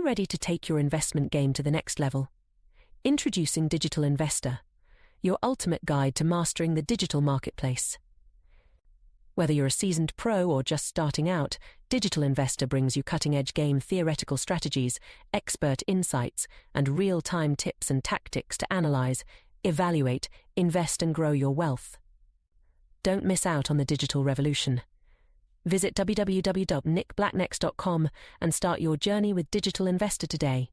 ready to take your investment game to the next level? Introducing Digital Investor, your ultimate guide to mastering the digital marketplace. Whether you're a seasoned pro or just starting out, Digital Investor brings you cutting-edge game theoretical strategies, expert insights, and real-time tips and tactics to analyze, evaluate, invest, and grow your wealth. Don't miss out on the digital revolution. Visit www.nickblacknext.com and start your journey with Digital Investor today.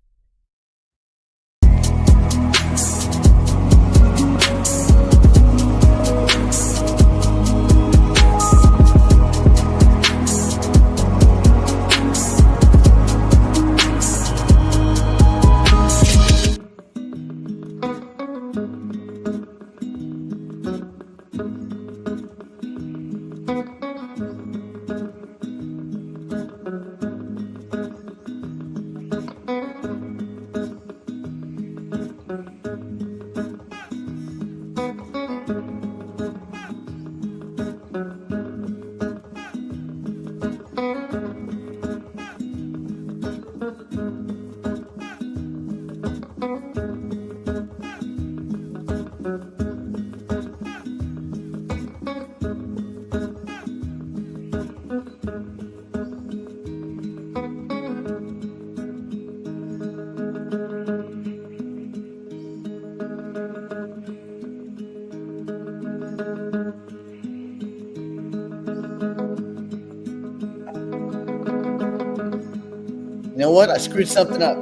You know what? I screwed something up.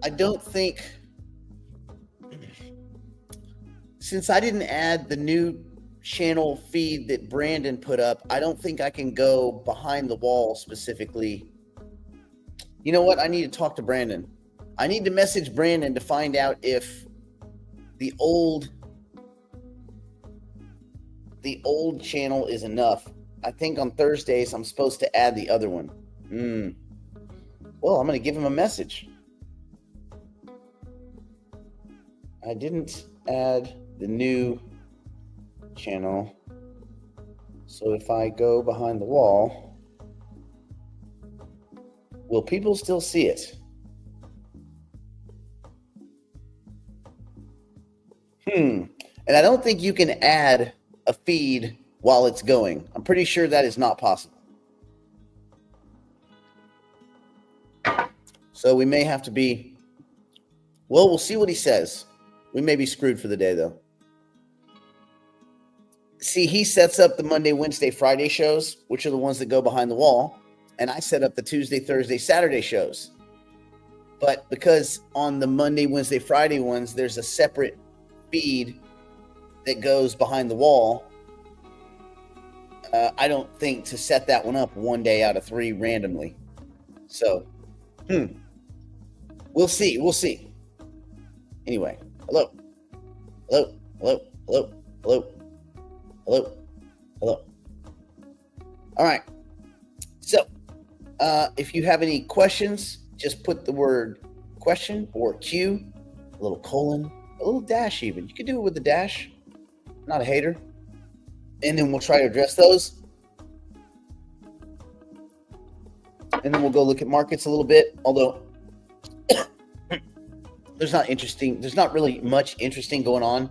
I don't think, since I didn't add the new channel feed that Brandon put up, I don't think I can go behind the wall specifically. You know what? I need to talk to Brandon. I need to message Brandon to find out if the old channel is enough. I think on Thursdays I'm supposed to add the other one. Well, I'm going to give him a message. I didn't add the new channel. So if I go behind the wall, will people still see it? And I don't think you can add a feed while it's going. I'm pretty sure that is not possible. So we may have to be, well, we'll see what he says. We may be screwed for the day, though. See, he sets up the Monday, Wednesday, Friday shows, which are the ones that go behind the wall. And I set up the Tuesday, Thursday, Saturday shows. But because on the Monday, Wednesday, Friday ones, there's a separate feed that goes behind the wall, I don't think to set that one up one day out of 3 randomly. So, we'll see. Anyway, hello. All right. So, if you have any questions, just put the word question or Q, a little colon, a little dash even. You can do it with the dash. Not a hater. And then we'll try to address those. And then we'll go look at markets a little bit. Although there's not really much interesting going on.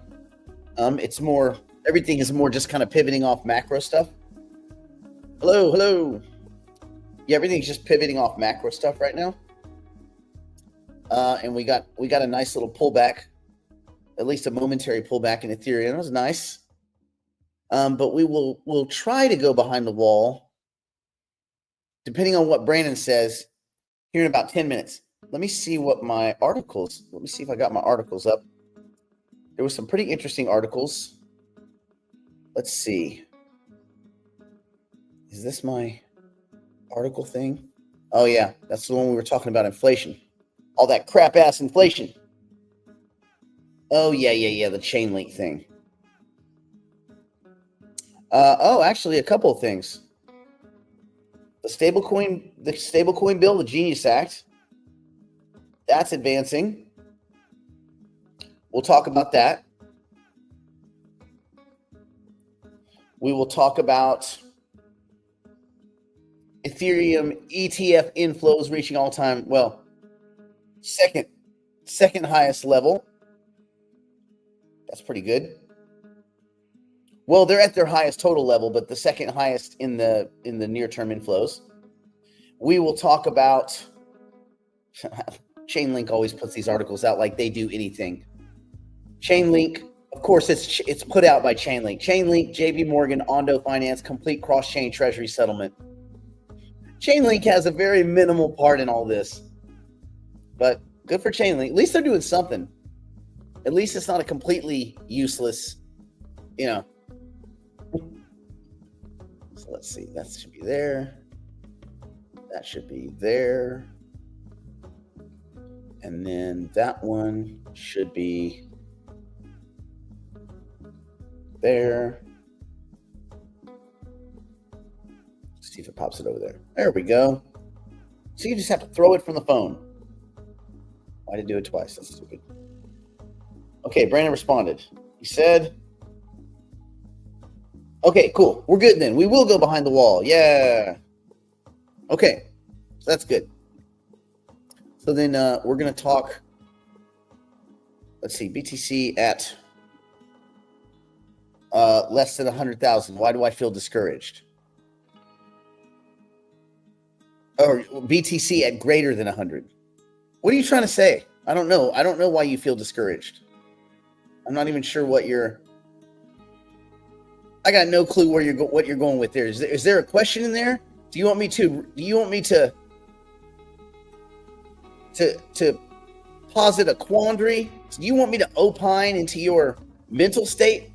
Everything is more just kind of pivoting off macro stuff. Hello. Yeah, everything's just pivoting off macro stuff right now. And we got a nice little pullback, at least a momentary pullback in Ethereum. That was nice. But we'll try to go behind the wall, depending on what Brandon says, here in about 10 minutes. Let me see if I got my articles up. There were some pretty interesting articles. Let's see. Is this my article thing? Oh yeah, that's the one we were talking about, inflation. All that crap ass inflation. Oh yeah, the chain link thing. Actually, a couple of things. The stablecoin bill, the Genius Act, that's advancing. We'll talk about that. We will talk about Ethereum ETF inflows reaching all-time, second highest level. That's pretty good. Well, they're at their highest total level, but the second highest in the near-term inflows. We will talk about Chainlink always puts these articles out like they do anything. Chainlink, of course, it's put out by Chainlink. Chainlink, JP Morgan, Ondo Finance, complete cross-chain treasury settlement. Chainlink has a very minimal part in all this, but good for Chainlink. At least they're doing something. At least it's not a completely useless, So let's see. That should be there. That should be there. And then that one should be there. Let's see if it pops it over there. There we go. So you just have to throw it from the phone. Why did I do it twice? That's stupid. Okay, Brandon responded. He said, okay, cool. We're good then. We will go behind the wall. Yeah. Okay, so that's good. So then we're going to talk, let's see, BTC at less than 100,000. Why do I feel discouraged? Or BTC at greater than 100. What are you trying to say? I don't know. I don't know why you feel discouraged. I'm not even sure what I got no clue what you're going with there. Is there a question in there? Do you want me to posit a quandary? Do you want me to opine into your mental state?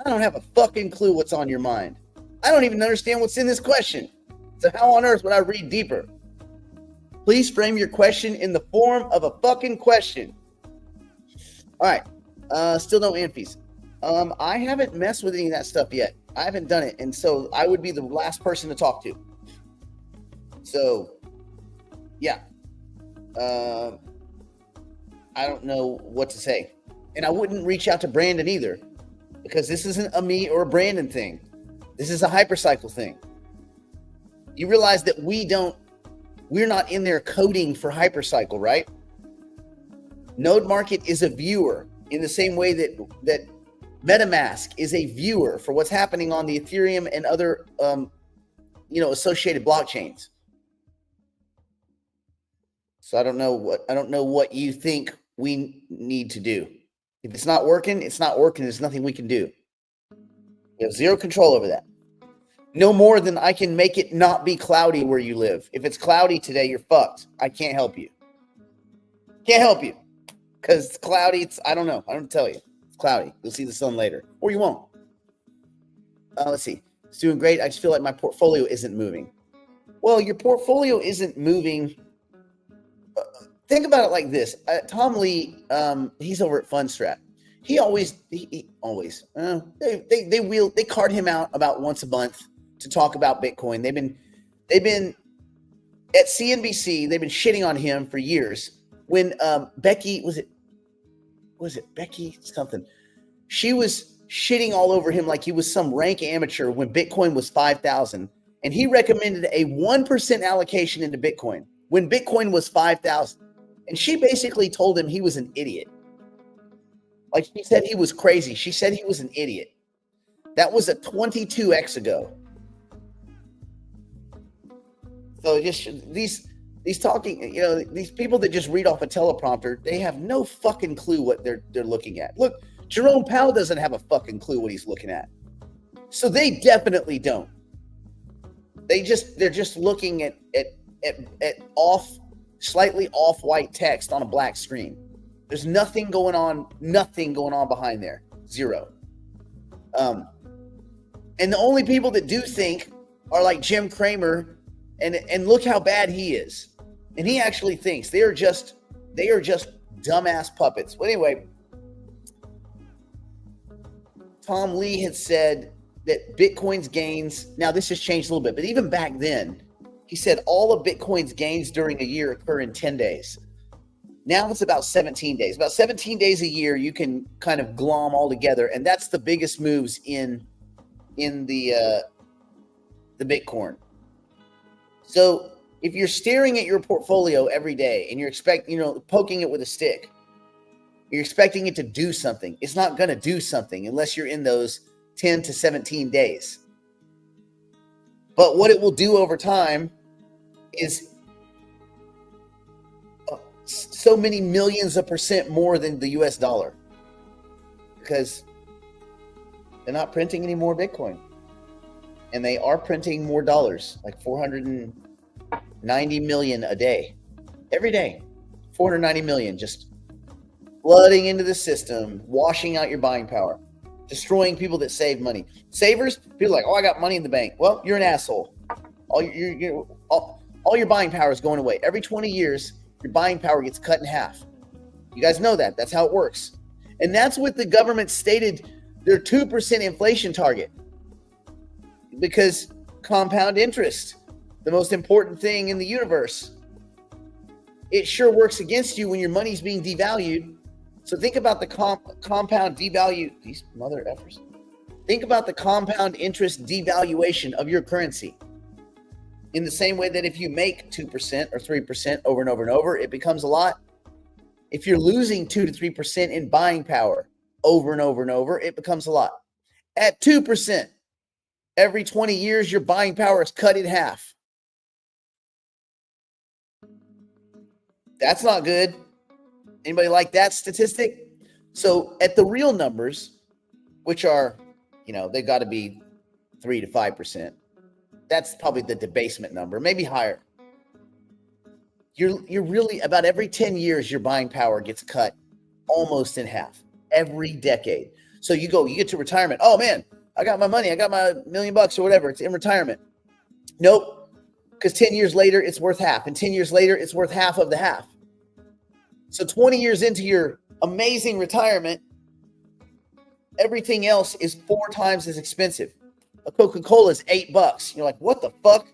I don't have a fucking clue what's on your mind. I don't even understand what's in this question. So how on earth would I read deeper? Please frame your question in the form of a fucking question. All right. Still no ANFIs. I haven't messed with any of that stuff yet. I haven't done it. And so I would be the last person to talk to. So, yeah. I don't know what to say. And I wouldn't reach out to Brandon either, because this isn't a me or a Brandon thing. This is a hypercycle thing. You realize that we're not in there coding for hypercycle, right? Node Market is a viewer in the same way that MetaMask is a viewer for what's happening on the Ethereum and other associated blockchains. So I don't know what you think we need to do. If it's not working, it's not working. There's nothing we can do. We have zero control over that. No more than I can make it not be cloudy where you live. If it's cloudy today, you're fucked. I can't help you. Can't help you. Because it's cloudy. I don't know. I don't tell you. It's cloudy. You'll see the sun later. Or you won't. Let's see. It's doing great. I just feel like my portfolio isn't moving. Well, your portfolio isn't moving. Think about it like this. Tom Lee, he's over at Fundstrat. They card him out about once a month to talk about Bitcoin. They've been at CNBC. They've been shitting on him for years. When Becky was it Becky something? She was shitting all over him like he was some rank amateur when Bitcoin was 5,000, and he recommended a 1% allocation into Bitcoin when Bitcoin was 5,000, and she basically told him he was an idiot. Like, she said he was crazy. She said he was an idiot. That was a 22x ago. So just these talking, these people that just read off a teleprompter, they have no fucking clue what they're looking at. Look, Jerome Powell doesn't have a fucking clue what he's looking at. So they definitely don't. They're just looking at slightly off-white text on a black screen. There's nothing going on behind there. Zero. And the only people that do think are like Jim Cramer, and look how bad he is. And he actually thinks they are just dumbass puppets. Well, anyway, Tom Lee had said that Bitcoin's gains, now this has changed a little bit, but even back then, he said all of Bitcoin's gains during a year occur in 10 days. Now it's about 17 days. About 17 days a year, you can kind of glom all together. And that's the biggest moves in in the Bitcoin. So if you're staring at your portfolio every day and you're poking it with a stick, you're expecting it to do something. It's not going to do something unless you're in those 10 to 17 days. But what it will do over time is so many millions of percent more than the US dollar, because they're not printing any more Bitcoin, and they are printing more dollars, like 490 million a day, every day, 490 million just flooding into the system, washing out your buying power, destroying people that save money. Savers, people are like, oh, I got money in the bank. Well, you're an asshole. All your buying power is going away. Every 20 years, your buying power gets cut in half. You guys know that. That's how it works. And that's what the government stated their 2% inflation target. Because compound interest, the most important thing in the universe, it sure works against you when your money's being devalued. So think about the compound devalue, these mother effers. Think about the compound interest devaluation of your currency. In the same way that if you make 2% or 3% over and over and over, it becomes a lot. If you're losing 2 to 3% in buying power over and over and over, it becomes a lot. At 2%, every 20 years, your buying power is cut in half. That's not good. Anybody like that statistic? So at the real numbers, which are, they've got to be 3 to 5%. That's probably the debasement number, maybe higher. You're really, about every 10 years, your buying power gets cut almost in half every decade. So you get to retirement. Oh man, I got my money. I got my $1 million or whatever. It's in retirement. Nope. Because 10 years later, it's worth half. And 10 years later, it's worth half of the half. So 20 years into your amazing retirement, everything else is 4 times as expensive. A Coca-Cola is $8. You're like, what the fuck?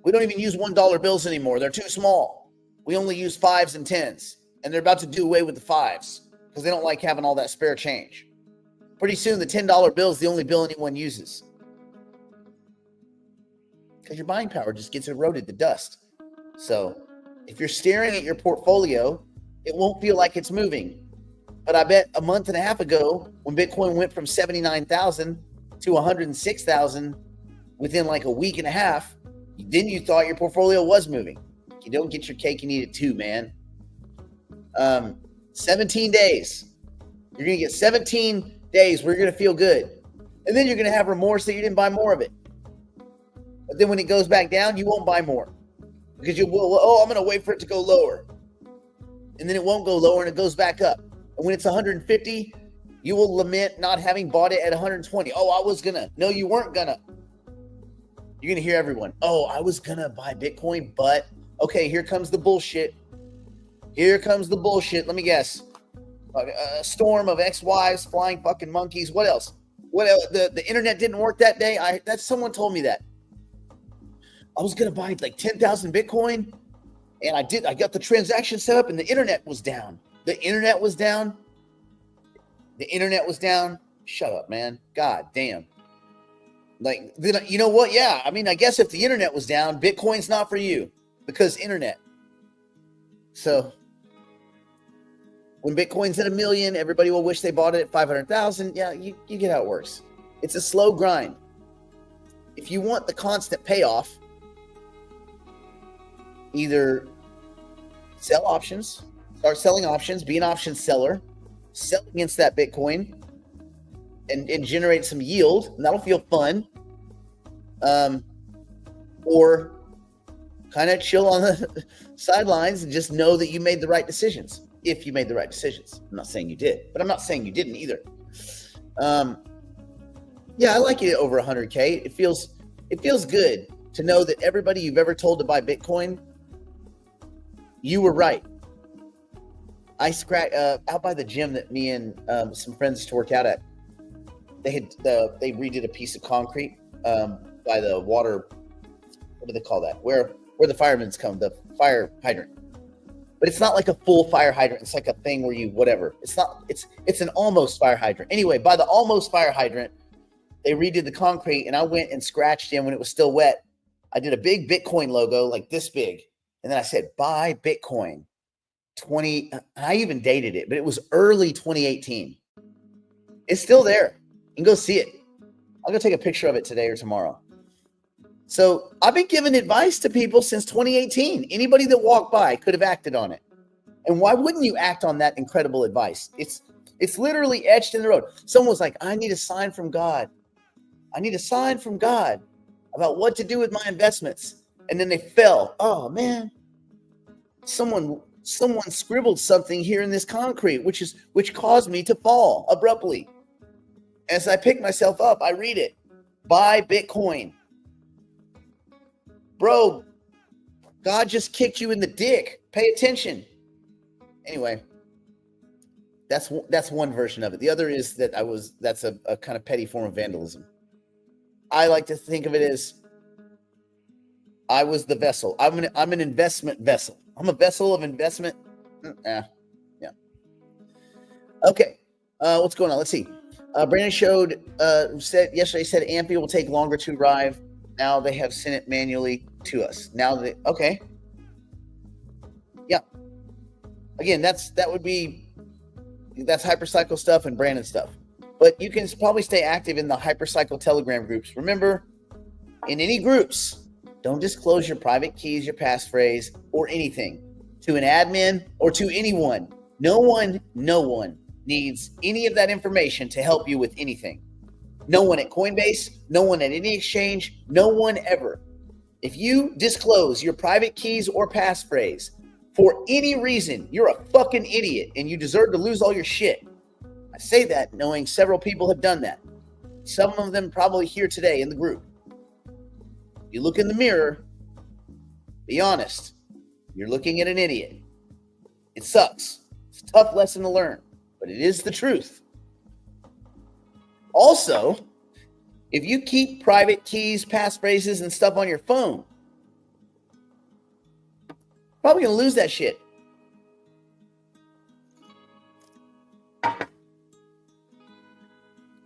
We don't even use $1 bills anymore. They're too small. We only use 5s and 10s. And they're about to do away with the 5s because they don't like having all that spare change. Pretty soon, the $10 bill is the only bill anyone uses. Because your buying power just gets eroded to dust. So if you're staring at your portfolio, it won't feel like it's moving. But I bet a month and a half ago, when Bitcoin went from 79,000 to 106,000 within like a week and a half, then you thought your portfolio was moving. You don't get your cake and eat it too, man. 17 days. You're going to get 17 days where you're going to feel good. And then you're going to have remorse that you didn't buy more of it. But then when it goes back down, you won't buy more. Because I'm going to wait for it to go lower. And then it won't go lower and it goes back up. And when it's 150, you will lament not having bought it at 120. Oh, I was going to. No, you weren't going to. You're going to hear everyone. Oh, I was going to buy Bitcoin, but okay, here comes the bullshit. Here comes the bullshit. Let me guess. A storm of ex-wives, flying fucking monkeys. What else? What else? The internet didn't work that day. Someone told me that. I was going to buy like 10,000 Bitcoin, and I did. I got the transaction set up, and the internet was down. The internet was down. The internet was down. Shut up, man. God damn. Like, you know what? Yeah. I mean, I guess if the internet was down, Bitcoin's not for you because internet. So when Bitcoin's at $1 million, everybody will wish they bought it at 500,000. Yeah, you get how it works. It's a slow grind. If you want the constant payoff, either sell options, start selling options, be an option seller, sell against that Bitcoin and generate some yield, and that'll feel fun. Or kind of chill on the sidelines and just know that you made the right decisions. If you made the right decisions. I'm not saying you did, but I'm not saying you didn't either. Yeah, I like it over 100K. It feels good to know that everybody you've ever told to buy Bitcoin, you were right. I out by the gym that me and some friends used to work out at. They redid a piece of concrete by the water. What do they call that? Where the firemen's come, the fire hydrant. But it's not like a full fire hydrant. It's like a thing where you whatever. It's not. It's an almost fire hydrant. Anyway, by the almost fire hydrant they redid the concrete, and I went and scratched in when it was still wet. I did a big Bitcoin logo, like this big. And then I said, buy Bitcoin. I even dated it, but it was early 2018. It's still there. You can go see it. I'll go take a picture of it today or tomorrow. So I've been giving advice to people since 2018. Anybody that walked by could have acted on it. And why wouldn't you act on that incredible advice? It's literally etched in the road. Someone was like, I need a sign from God. I need a sign from God about what to do with my investments. And then they fell. Oh man. Someone scribbled something here in this concrete, which caused me to fall abruptly. As I pick myself up, I read it. Buy Bitcoin. Bro, God just kicked you in the dick. Pay attention. Anyway, that's one version of it. The other is that that's a kind of petty form of vandalism. I like to think of it as I was the vessel. I'm an investment vessel. I'm a vessel of investment. Yeah. Okay. What's going on? Let's see. Brandon said Amphi will take longer to arrive. Now they have sent it manually to us. Okay. Yeah. Again, that's Hypercycle stuff and Brandon stuff. But you can probably stay active in the Hypercycle Telegram groups. Remember, in any groups, don't disclose your private keys, your passphrase, or anything to an admin or to anyone. No one needs any of that information to help you with anything. No one at Coinbase, no one at any exchange, no one ever. If you disclose your private keys or passphrase for any reason, you're a fucking idiot and you deserve to lose all your shit. I say that knowing several people have done that. Some of them probably here today in the group. You look in the mirror, be honest. You're looking at an idiot. It sucks. It's a tough lesson to learn, but it is the truth. Also, if you keep private keys, passphrases, and stuff on your phone, probably going to lose that shit.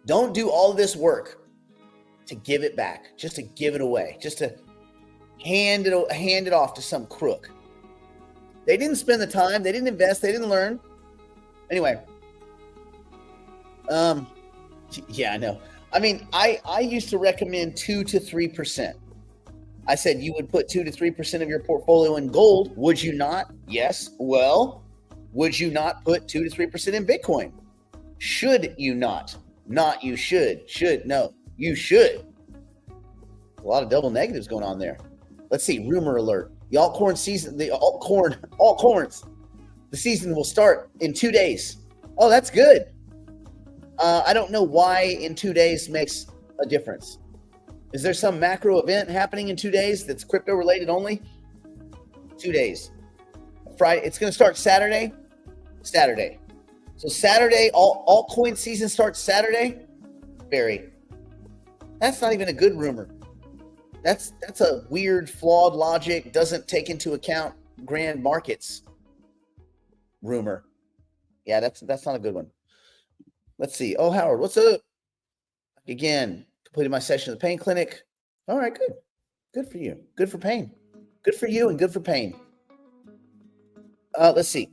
Don't do all this work to give it back, just to give it away, just to hand it off to some crook. They didn't spend the time, they didn't invest, they didn't learn. Anyway, yeah, I know. I mean, I used to recommend 2 to 3%. I said you would put 2 to 3% of your portfolio in gold. Would you not? Yes. Well, would you not put 2 to 3% in Bitcoin? Should you not? Not you should. Should. No, you should. A lot of double negatives going on there. Let's see. Rumor alert. The altcoin season, altcoins, the season will start in 2 days. Oh, that's good. I don't know why in 2 days makes a difference. Is there some macro event happening in 2 days that's crypto related only? 2 days. Friday. It's going to start Saturday. So Saturday, altcoin season starts Saturday. Barry, that's not even a good rumor. That's a weird, flawed logic. Doesn't take into account grand markets. Rumor. Yeah, that's not a good one. Let's see. Oh, Howard, what's up? Again, completed my session at the pain clinic. All right, good. Good for you. Good for pain. Good for you and good for pain. Let's see.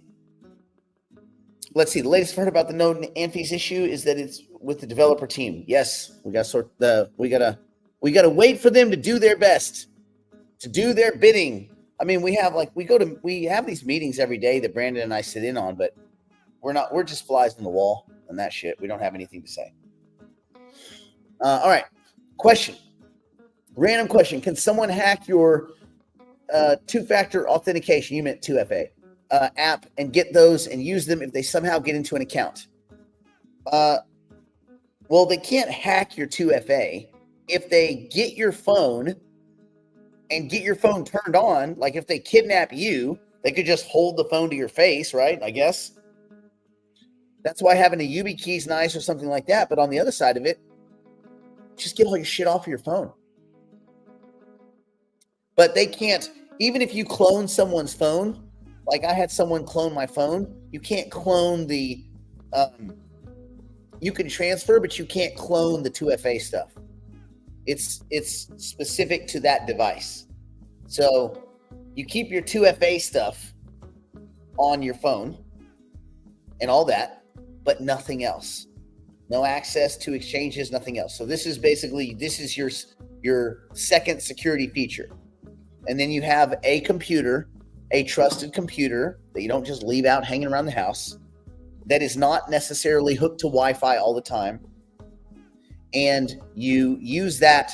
The latest part about the node Amphi's issue is that it's with the developer team. Yes, we gotta wait for them to do their best, to do their bidding. I mean, we have these meetings every day that Brandon and I sit in on, but we're just flies on the wall on that shit. We don't have anything to say. All right. Random question. Can someone hack your two-factor authentication? You meant 2FA. App and get those and use them if they somehow get into an account? Well, they can't hack your 2FA if they get your phone and get your phone turned on. Like if they kidnap you, they could just hold the phone to your face, right? I guess. That's why having a YubiKey is nice or something like that. But on the other side of it, just get all your shit off of your phone. But they can't, even if you clone someone's phone, like I had someone clone my phone, you can't clone the you can transfer, but you can't clone the 2FA stuff. It's specific to that device. So you keep your 2FA stuff on your phone and all that, but nothing else. No access to exchanges, nothing else. So this is your second security feature. And then you have a computer, a trusted computer that you don't just leave out hanging around the house, that is not necessarily hooked to Wi-Fi all the time. And you use that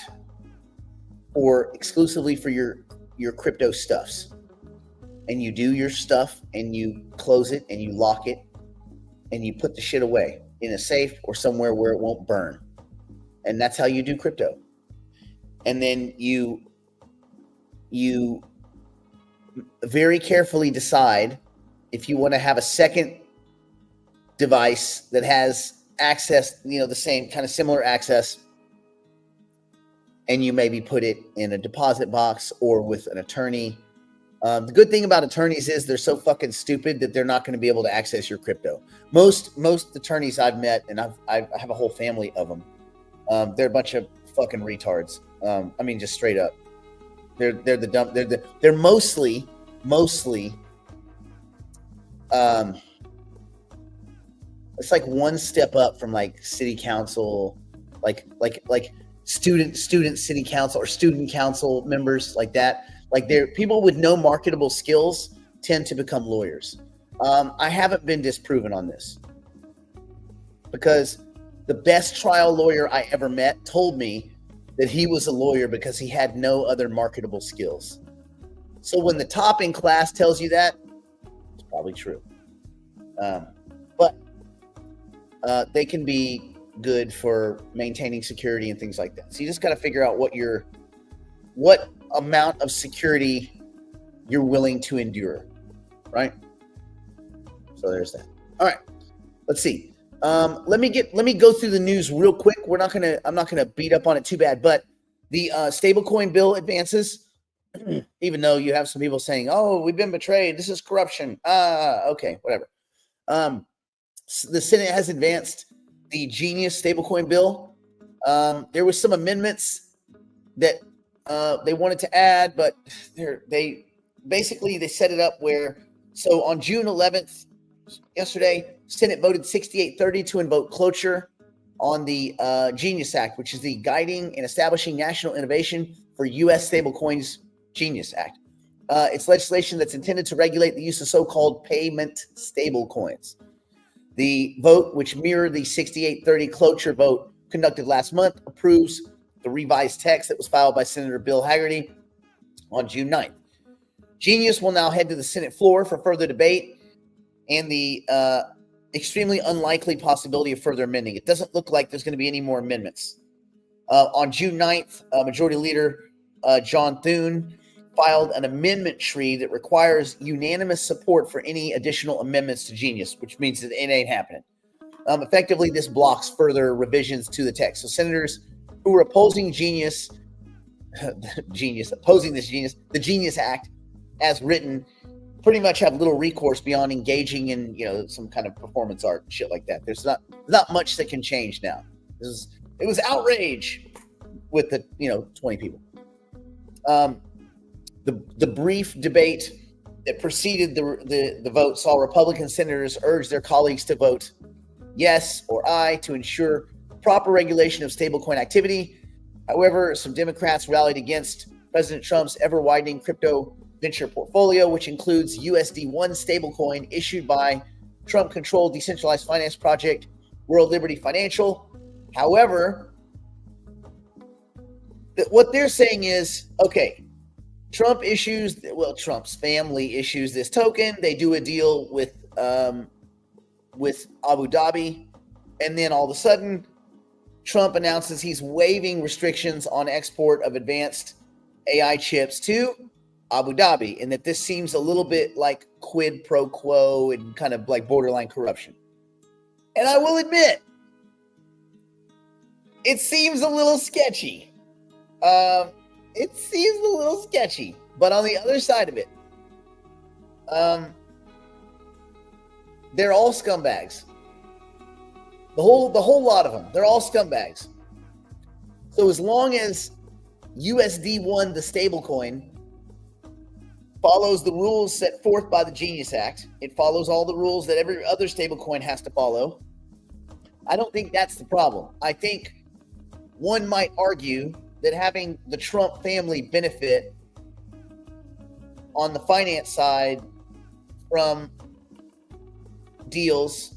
exclusively for your crypto stuffs. And you do your stuff and you close it and you lock it and you put the shit away in a safe or somewhere where it won't burn. And that's how you do crypto. And then you very carefully decide if you want to have a second device that has access, the same kind of similar access, and you maybe put it in a deposit box or with an attorney. The good thing about attorneys is they're so fucking stupid that they're not going to be able to access your crypto. Most attorneys I've met, and I have a whole family of them, they're a bunch of fucking retards. I mean, just straight up. They're the dumb. They're mostly. It's like one step up from like city council, like student city council or student council members like that. Like they're people with no marketable skills tend to become lawyers. I haven't been disproven on this because the best trial lawyer I ever met told me that he was a lawyer because he had no other marketable skills. So when the top in class tells you that, it's probably true. But they can be good for maintaining security and things like that. So you just got to figure out what amount of security you're willing to endure, right? So there's that. All right, let's see. Let me go through the news real quick. I'm not gonna beat up on it too bad, but the stablecoin bill advances. Even though you have some people saying, "Oh, we've been betrayed. This is corruption." Okay, whatever. The Senate has advanced the Genius stablecoin bill. There was some amendments that they wanted to add, but they set it up where, so on June 11th, yesterday, Senate voted 68-30 to invoke cloture on the Genius Act, which is the Guiding and Establishing National Innovation for U.S. Stablecoins Genius Act. It's legislation that's intended to regulate the use of so-called payment stablecoins. The vote, which mirrored the 68-30 cloture vote conducted last month, approves the revised text that was filed by Senator Bill Hagerty on June 9th. Genius will now head to the Senate floor for further debate and the extremely unlikely possibility of further amending. It doesn't look like there's going to be any more amendments. On June 9th, Majority Leader John Thune filed an amendment tree that requires unanimous support for any additional amendments to Genius, which means that it ain't happening. Effectively, this blocks further revisions to the text. So senators who are opposing Genius, the Genius Act as written, pretty much have little recourse beyond engaging in some kind of performance art and shit like that. There's not much that can change now. It was outrage with the 20 people. The brief debate that preceded the vote saw Republican senators urge their colleagues to vote yes or aye to ensure proper regulation of stablecoin activity. However, some Democrats rallied against President Trump's ever-widening crypto venture portfolio, which includes USD1 stablecoin issued by Trump-controlled decentralized finance project World Liberty Financial. However, what they're saying is, okay, Trump's family issues this token. They do a deal with Abu Dhabi, and then all of a sudden, Trump announces he's waiving restrictions on export of advanced AI chips to Abu Dhabi, and that this seems a little bit like quid pro quo and kind of like borderline corruption. And I will admit, it seems a little sketchy. But on the other side of it, they're all scumbags. The whole lot of them. They're all scumbags. So as long as USD1, the stablecoin, follows the rules set forth by the Genius Act, it follows all the rules that every other stablecoin has to follow, I don't think that's the problem. I think one might argue that having the Trump family benefit on the finance side from deals,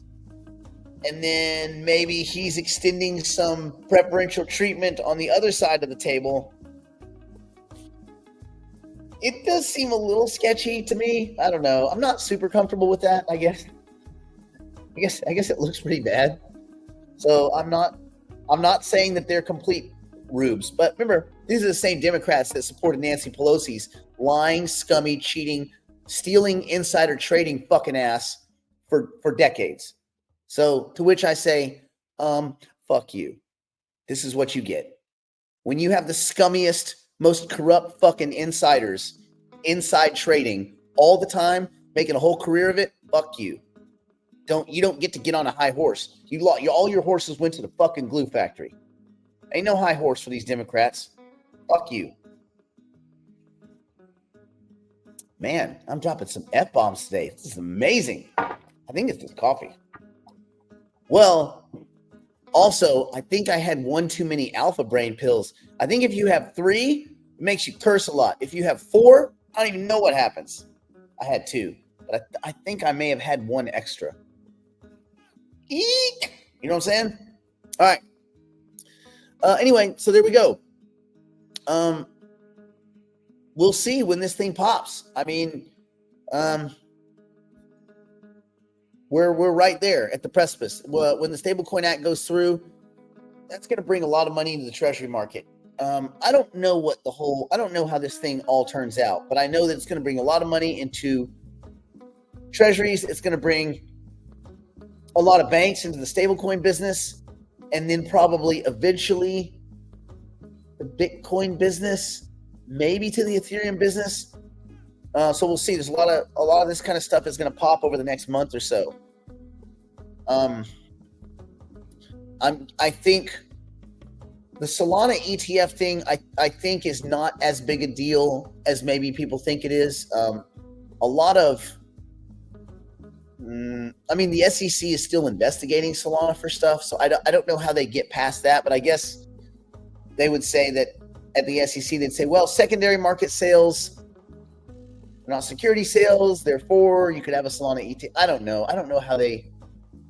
and then maybe he's extending some preferential treatment on the other side of the table. It does seem a little sketchy to me. I don't know. I'm not super comfortable with that, I guess. I guess it looks pretty bad. So I'm not saying that they're complete rubes. But remember, these are the same Democrats that supported Nancy Pelosi's lying, scummy, cheating, stealing, insider trading fucking ass for decades. So to which I say, fuck you. This is what you get. When you have the scummiest, most corrupt fucking insiders inside trading all the time, making a whole career of it, fuck you. You don't get to get on a high horse. All your horses went to the fucking glue factory. Ain't no high horse for these Democrats. Fuck you. Man, I'm dropping some F-bombs today. This is amazing. I think it's this coffee. Well, also, I think I had one too many alpha brain pills. I think if you have 3, it makes you curse a lot. If you have 4, I don't even know what happens. I had 2, but I think I may have had 1 extra. Eek! You know what I'm saying? All right. Anyway, so there we go. We'll see when this thing pops. I mean, we're right there at the precipice. When the Stablecoin Act goes through, that's going to bring a lot of money into the Treasury market. I don't know I don't know how this thing all turns out, but I know that it's going to bring a lot of money into Treasuries. It's going to bring a lot of banks into the stablecoin business, and then probably eventually the Bitcoin business, maybe to the Ethereum business. So we'll see. There's a lot of this kind of stuff is going to pop over the next month or so. I think the Solana ETF thing, I think is not as big a deal as maybe people think it is. A lot of the SEC is still investigating Solana for stuff, so I don't know how they get past that, but I guess they would say that at the SEC, they'd say, well, secondary market sales are not security sales, therefore you could have a Solana ETF. I don't know how they,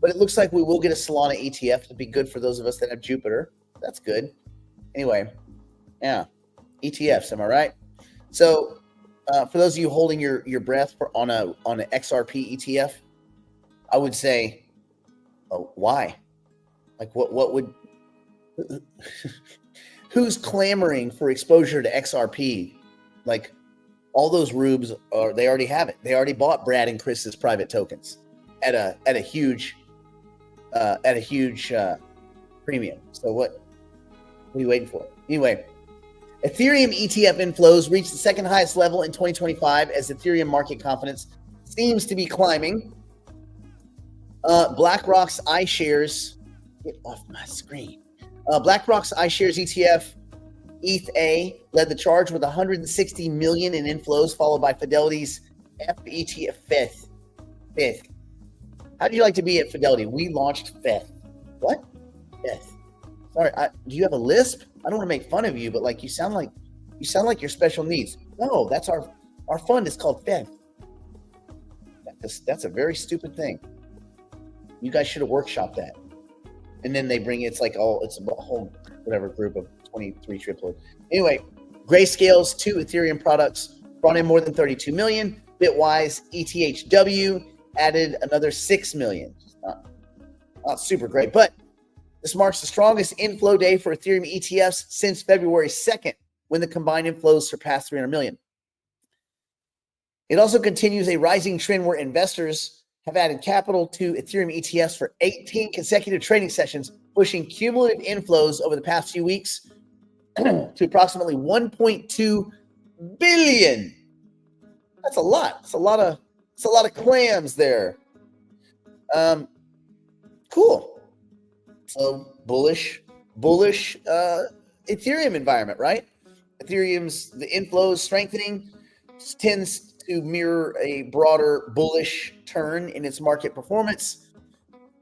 but it looks like we will get a Solana ETF to be good for those of us that have Jupiter. That's good. Anyway, yeah, ETFs, am I right? So for those of you holding your breath on an XRP ETF, I would say, oh, why? Like, what would? Who's clamoring for exposure to XRP? Like, all those rubes they already have it. They already bought Brad and Chris's private tokens at a huge premium. So what are you waiting for? Anyway, Ethereum ETF inflows reached the second highest level in 2025 as Ethereum market confidence seems to be climbing. BlackRock's iShares, get off my screen. BlackRock's iShares ETF, ETH-A, led the charge with 160 million in inflows, followed by Fidelity's FETF fifth. How'd you like to be at Fidelity? We launched fifth. What? Fifth. Sorry, do you have a lisp? I don't want to make fun of you, but like you sound like you're special needs. No, that's our fund is called fifth. That's a very stupid thing. You guys should have workshopped that. And then they bring it's a whole whatever group of 23 triplets. Anyway, Grayscale's 2 Ethereum products brought in more than 32 million. Bitwise ETHW added another 6 million. Not super great, but this marks the strongest inflow day for Ethereum ETFs since February 2nd, when the combined inflows surpassed 300 million. It also continues a rising trend where investors have added capital to Ethereum ETFs for 18 consecutive trading sessions, pushing cumulative inflows over the past few weeks to approximately 1.2 billion. That's a lot. It's a lot of clams there. Cool. So bullish Ethereum environment, right? Ethereum's the inflows strengthening tends to mirror a broader bullish turn in its market performance.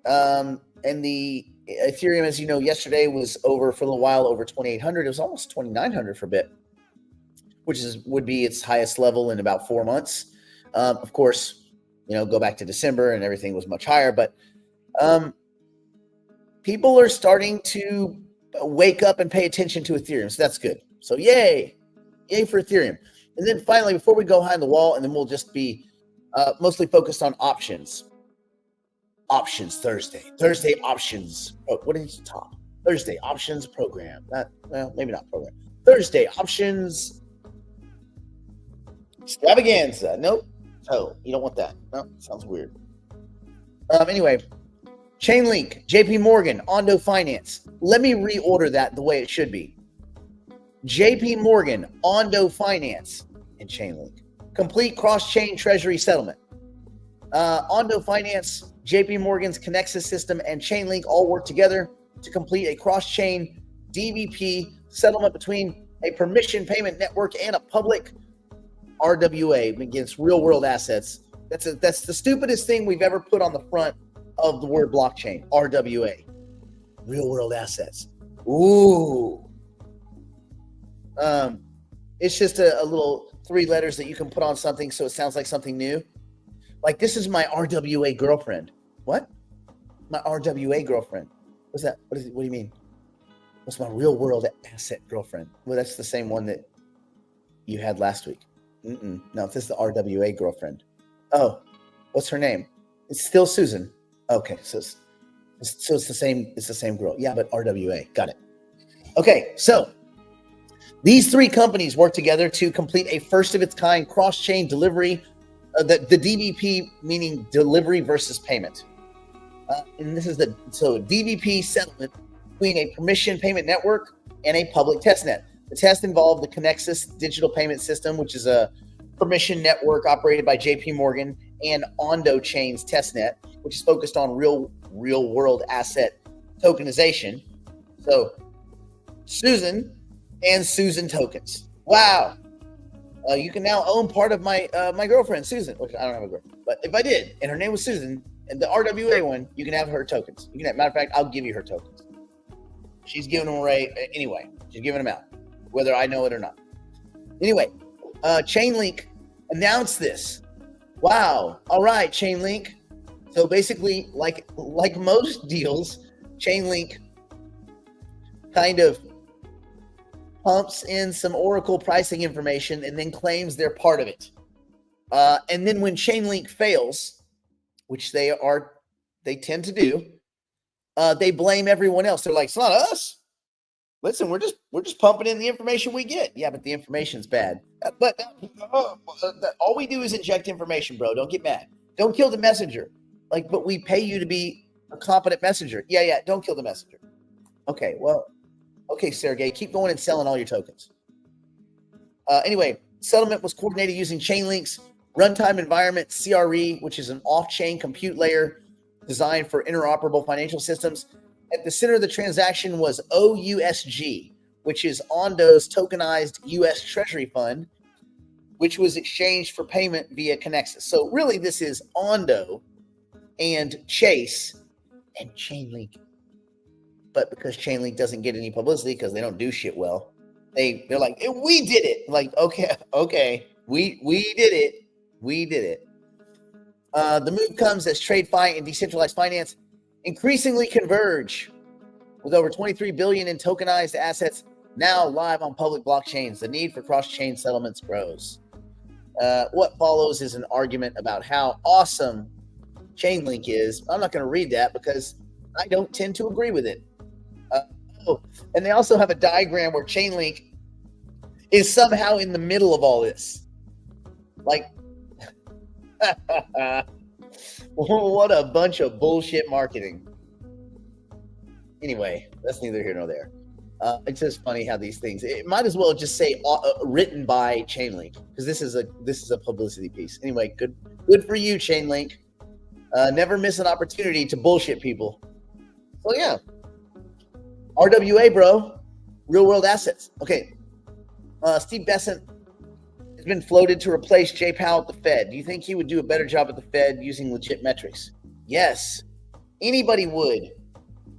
And the Ethereum, as you know, yesterday was over for a little while over 2,800. It was almost 2,900 for a bit, which would be its highest level in about 4 months. Of course, go back to December and everything was much higher, but people are starting to wake up and pay attention to Ethereum. So that's good. So yay for Ethereum. And then finally, before we go behind the wall, and then we'll just be mostly focused on options. Options Thursday options. Oh, what is the top? Thursday options program. Maybe not program. Thursday options extravaganza. Nope. Oh, you don't want that. No, sounds weird. Anyway, Chainlink, JP Morgan, Ondo Finance. Let me reorder that the way it should be. JP Morgan, Ondo Finance, and Chainlink. Complete cross-chain treasury settlement. Ondo Finance, JP Morgan's Connexus system, and Chainlink all work together to complete a cross-chain DVP settlement between a permission payment network and a public RWA against real-world assets. That's the stupidest thing we've ever put on the front of the word blockchain. RWA, real-world assets. Ooh. It's just a little 3 letters that you can put on something so it sounds like something new. Like, this is my RWA girlfriend. What? My RWA girlfriend. What's that? What do you mean? What's my real world asset girlfriend? Well, that's the same one that you had last week. No, this is the RWA girlfriend. Oh, what's her name? It's still Susan. Okay, so it's the same. It's the same girl. Yeah, but RWA. Got it. Okay, so these 3 companies work together to complete a first of its kind cross-chain delivery. The DVP meaning delivery versus payment. And this is DVP settlement between a permission payment network and a public testnet. The test involved the Connexus digital payment system, which is a permission network operated by JP Morgan, and Ondo Chain's testnet, which is focused on real world asset tokenization. So Susan and Susan tokens. Wow. You can now own part of my girlfriend, Susan, which I don't have a girlfriend. But if I did, and her name was Susan, and the RWA one, you can have her tokens. Matter of fact, I'll give you her tokens. She's giving them away anyway. She's giving them out, whether I know it or not. Anyway, Chainlink announced this. Wow. All right, Chainlink. So basically, like most deals, Chainlink kind of pumps in some Oracle pricing information and then claims they're part of it. And then when Chainlink fails, which they tend to do, they blame everyone else. They're like, it's not us. Listen, we're just pumping in the information we get. Yeah, but the information's bad. But all we do is inject information, bro. Don't get mad. Don't kill the messenger. But we pay you to be a competent messenger. Yeah. Don't kill the messenger. Okay, well. Okay, Sergey, keep going and selling all your tokens. Anyway, settlement was coordinated using Chainlink's runtime environment, CRE, which is an off-chain compute layer designed for interoperable financial systems. At the center of the transaction was OUSG, which is Ondo's tokenized U.S. Treasury Fund, which was exchanged for payment via Connexus. So really, this is Ondo and Chase and Chainlink. But because Chainlink doesn't get any publicity because they don't do shit well, they're like, we did it. Like, okay, we did it. The move comes as TradeFi and decentralized finance increasingly converge, with over 23 billion in tokenized assets now live on public blockchains. The need for cross-chain settlements grows. What follows is an argument about how awesome Chainlink is. I'm not going to read that because I don't tend to agree with it. And they also have a diagram where Chainlink is somehow in the middle of all this. Like, what a bunch of bullshit marketing. Anyway, that's neither here nor there. It's just funny how these things. It might as well just say written by Chainlink, because this is a publicity piece. Anyway, good for you, Chainlink. Never miss an opportunity to bullshit people. So yeah. RWA, bro. Real world assets. Okay. Steve Bessent has been floated to replace Jay Powell at the Fed. Do you think he would do a better job at the Fed using legit metrics? Yes. Anybody would.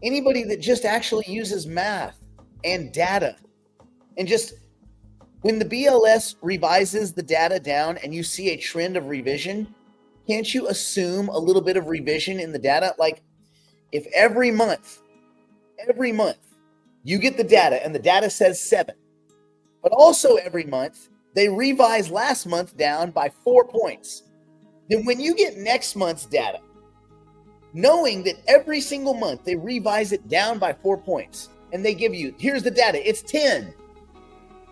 Anybody that just actually uses math and data. And just when the BLS revises the data down and you see a trend of revision, can't you assume a little bit of revision in the data? Like if every month, you get the data and the data says 7, but also every month they revise last month down by 4 points. Then when you get next month's data, knowing that every single month they revise it down by 4 points and they give you, here's the data, it's 10.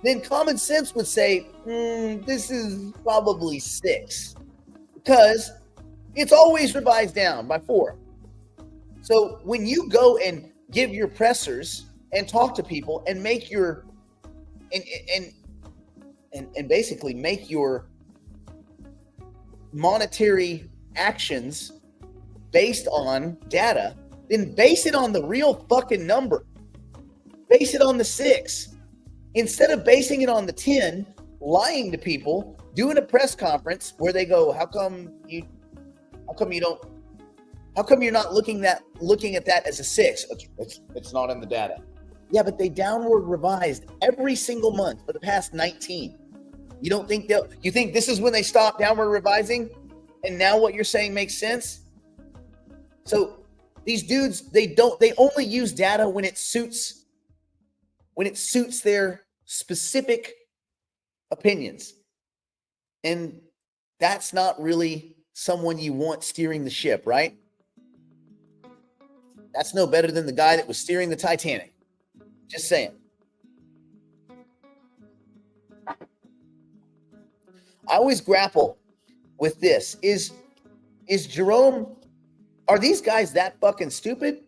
Then common sense would say, this is probably 6 because it's always revised down by 4. So when you go and give your pressers and talk to people and make your and basically make your monetary actions based on data, then base it on the real fucking number. Base it on the 6. Instead of basing it on the 10, lying to people, doing a press conference where they go, how come you're not looking at that as a 6? It's not in the data. Yeah, but they downward revised every single month for the past 19. You think this is when they stop downward revising? And now what you're saying makes sense? So these dudes, they only use data when it suits their specific opinions. And that's not really someone you want steering the ship, right? That's no better than the guy that was steering the Titanic. Just saying. I always grapple with this. Is Jerome, are these guys that fucking stupid?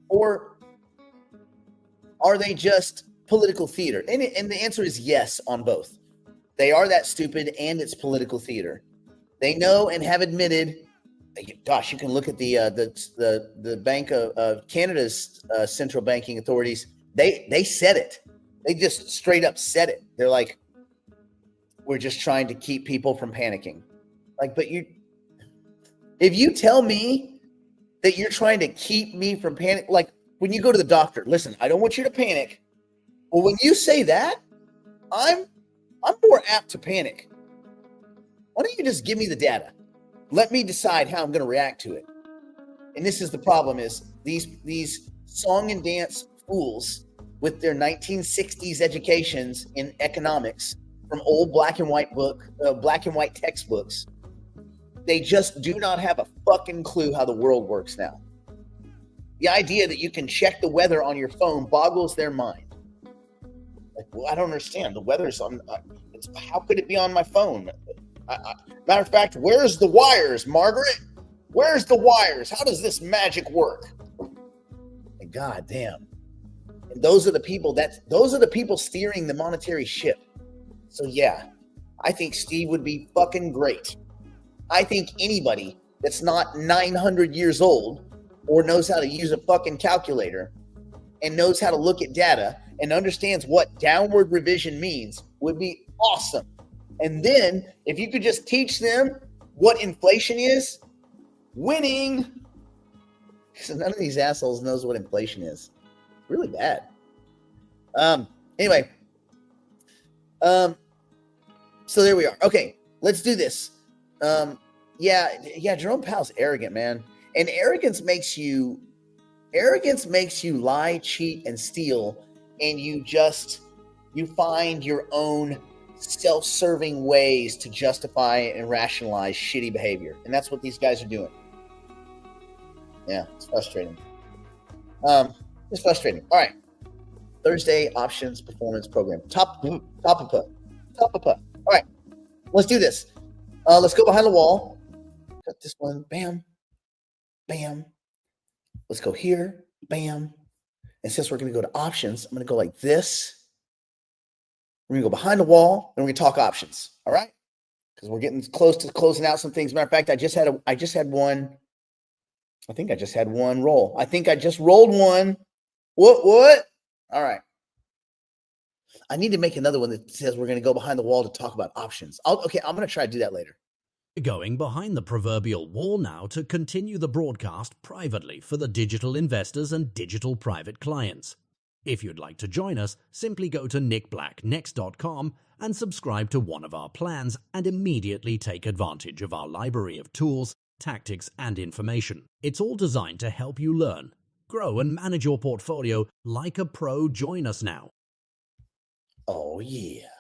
Or are they just political theater? And the answer is yes on both. They are that stupid and it's political theater. They know and have admitted, gosh, you can look at the Bank of Canada's central banking authorities. They said it. They just straight up said it. They're like, we're just trying to keep people from panicking. Like, but if you tell me that you're trying to keep me from panic, like when you go to the doctor, listen, I don't want you to panic. Well, when you say that, I'm more apt to panic. Why don't you just give me the data? Let me decide how I'm going to react to it. And this is the problem: is these song and dance fools with their 1960s educations in economics from old black and white textbooks. They just do not have a fucking clue how the world works now. The idea that you can check the weather on your phone boggles their mind. Like, well, I don't understand. The weather's on. How could it be on my phone? Matter of fact, where's the wires, Margaret? Where's the wires? How does this magic work? And God damn. And those are the people steering the monetary ship. So yeah, I think Steve would be fucking great. I think anybody that's not 900 years old or knows how to use a fucking calculator and knows how to look at data and understands what downward revision means would be awesome. And then if you could just teach them what inflation is, winning. So none of these assholes knows what inflation is. It's really bad. Anyway. So there we are. Okay, let's do this. Yeah, Jerome Powell's arrogant, man. And arrogance makes you lie, cheat, and steal, and you find your own self-serving ways to justify and rationalize shitty behavior. And that's what these guys are doing. Yeah, it's frustrating. It's frustrating. All right. Thursday options performance program. Top of put. All right. Let's do this. Let's go behind the wall. Cut this one. Bam. Bam. Let's go here. Bam. And since we're going to go to options, I'm going to go like this. We're going to go behind the wall, and we're going to talk options. All right? Because we're getting close to closing out some things. Matter of fact, I just had one. I think I just had one roll. I think I just rolled one. What? All right. I need to make another one that says we're going to go behind the wall to talk about options. Okay, I'm going to try to do that later. Going behind the proverbial wall now to continue the broadcast privately for the digital investors and digital private clients. If you'd like to join us, simply go to nickblacknext.com and subscribe to one of our plans and immediately take advantage of our library of tools, tactics, and information. It's all designed to help you learn, grow, and manage your portfolio like a pro. Join us now. Oh, yeah.